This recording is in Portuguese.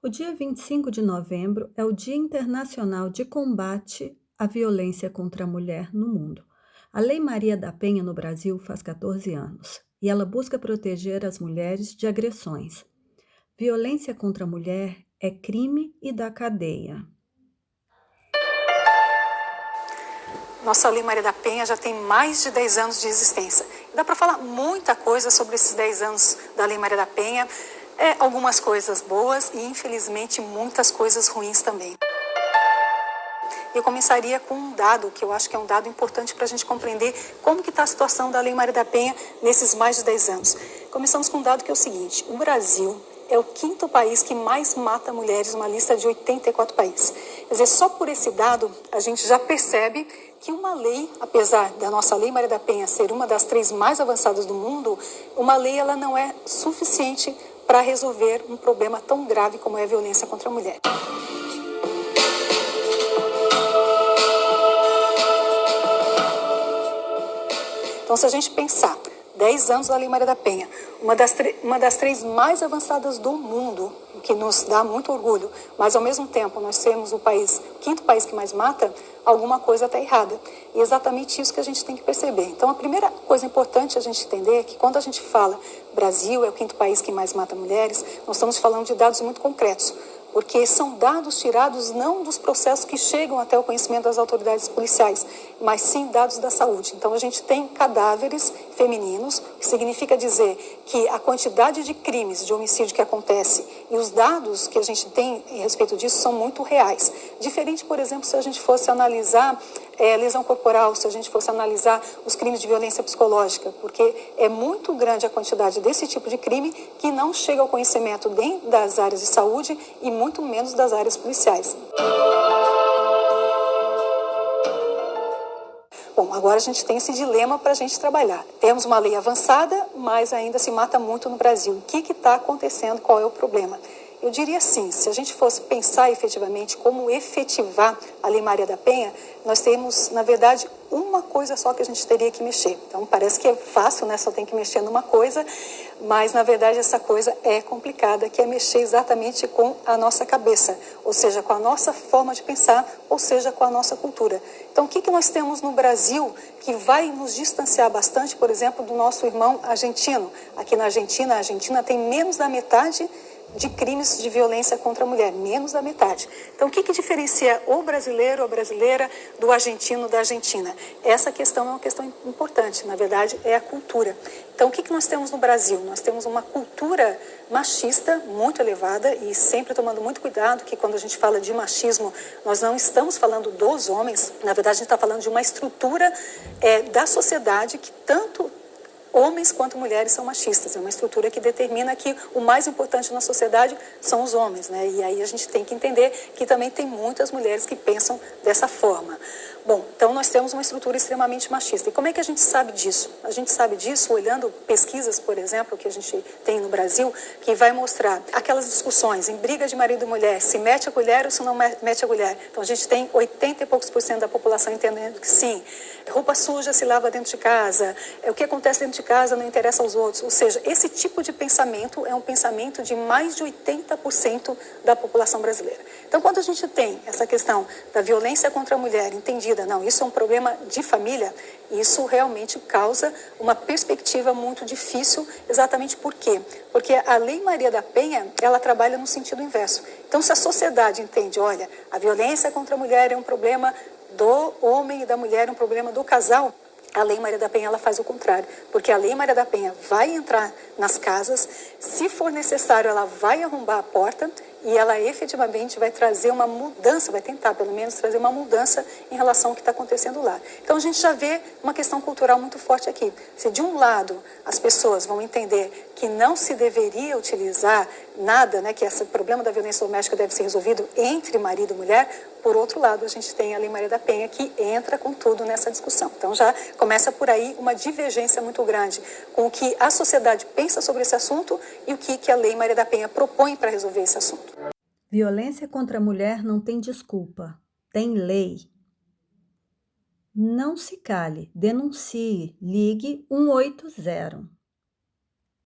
O dia 25 de novembro é o Dia Internacional de Combate à Violência contra a Mulher no mundo. A Lei Maria da Penha no Brasil faz 14 anos e ela busca proteger as mulheres de agressões. Violência contra a mulher é crime e dá cadeia. Nossa Lei Maria da Penha já tem mais de 10 anos de existência. Dá para falar muita coisa sobre esses 10 anos da Lei Maria da Penha. Algumas coisas boas e, infelizmente, muitas coisas ruins também. Eu começaria com um dado, que eu acho que é um dado importante para a gente compreender como que está a situação da Lei Maria da Penha nesses mais de 10 anos. Começamos com um dado que é o seguinte: o Brasil é o quinto país que mais mata mulheres, numa lista de 84 países. Quer dizer, só por esse dado, a gente já percebe que uma lei, apesar da nossa Lei Maria da Penha ser uma das 3 mais avançadas do mundo, uma lei ela não é suficiente para resolver um problema tão grave como é a violência contra a mulher. Então, se a gente pensar, 10 anos da Lei Maria da Penha, uma das 3 mais avançadas do mundo, o que nos dá muito orgulho, mas ao mesmo tempo nós temos o quinto país que mais mata, alguma coisa está errada. E é exatamente isso que a gente tem que perceber. Então, a primeira coisa importante a gente entender é que quando a gente fala Brasil é o quinto país que mais mata mulheres, nós estamos falando de dados muito concretos, porque são dados tirados não dos processos que chegam até o conhecimento das autoridades policiais, mas sim dados da saúde. Então, a gente tem cadáveres femininos, que significa dizer que a quantidade de crimes, de homicídio que acontece e os dados que a gente tem a respeito disso são muito reais. Diferente, por exemplo, se a gente fosse analisar lesão corporal, se a gente fosse analisar os crimes de violência psicológica, porque é muito grande a quantidade desse tipo de crime que não chega ao conhecimento nem das áreas de saúde e muito menos das áreas policiais. Bom, agora a gente tem esse dilema para a gente trabalhar. Temos uma lei avançada, mas ainda se mata muito no Brasil. O que está acontecendo? Qual é o problema? Eu diria assim, se a gente fosse pensar efetivamente como efetivar a Lei Maria da Penha, nós temos, na verdade, uma coisa só que a gente teria que mexer. Então, parece que é fácil, né? Só tem que mexer numa coisa, mas, na verdade, essa coisa é complicada, que é mexer exatamente com a nossa cabeça, ou seja, com a nossa forma de pensar, ou seja, com a nossa cultura. Então, o que nós temos no Brasil que vai nos distanciar bastante, por exemplo, do nosso irmão argentino? Aqui na Argentina, a Argentina tem menos da metade de crimes de violência contra a mulher, menos da metade. Então, o que diferencia o brasileiro ou a brasileira do argentino da Argentina? Essa questão é uma questão importante, na verdade, é a cultura. Então, o que nós temos no Brasil? Nós temos uma cultura machista muito elevada e sempre tomando muito cuidado que quando a gente fala de machismo, nós não estamos falando dos homens, na verdade, a gente está falando de uma estrutura da sociedade que tanto homens quanto mulheres são machistas. É uma estrutura que determina que o mais importante na sociedade são os homens, né? E aí a gente tem que entender que também tem muitas mulheres que pensam dessa forma. Bom, então nós temos uma estrutura extremamente machista. E como é que a gente sabe disso? A gente sabe disso olhando pesquisas, por exemplo, que a gente tem no Brasil, que vai mostrar aquelas discussões em briga de marido e mulher, se mete a colher ou se não mete a colher. Então a gente tem 80 e poucos % da população entendendo que sim. Roupa suja se lava dentro de casa, o que acontece dentro de casa não interessa aos outros. Ou seja, esse tipo de pensamento é um pensamento de mais de 80% da população brasileira. Então, quando a gente tem essa questão da violência contra a mulher entendida, não, isso é um problema de família, isso realmente causa uma perspectiva muito difícil, exatamente por quê? Porque a Lei Maria da Penha, ela trabalha no sentido inverso. Então, se a sociedade entende, olha, a violência contra a mulher é um problema do homem e da mulher, é um problema do casal, a Lei Maria da Penha ela faz o contrário, porque a Lei Maria da Penha vai entrar nas casas, se for necessário ela vai arrombar a porta e ela efetivamente vai trazer uma mudança, vai tentar pelo menos trazer uma mudança em relação ao que está acontecendo lá. Então a gente já vê uma questão cultural muito forte aqui. Se de um lado as pessoas vão entender que não se deveria utilizar nada, né, que esse problema da violência doméstica deve ser resolvido entre marido e mulher, por outro lado a gente tem a Lei Maria da Penha que entra com tudo nessa discussão. Então já começa por aí uma divergência muito grande com o que a sociedade pensa sobre esse assunto e o que a Lei Maria da Penha propõe para resolver esse assunto. Violência contra a mulher não tem desculpa, tem lei. Não se cale, denuncie, ligue 180.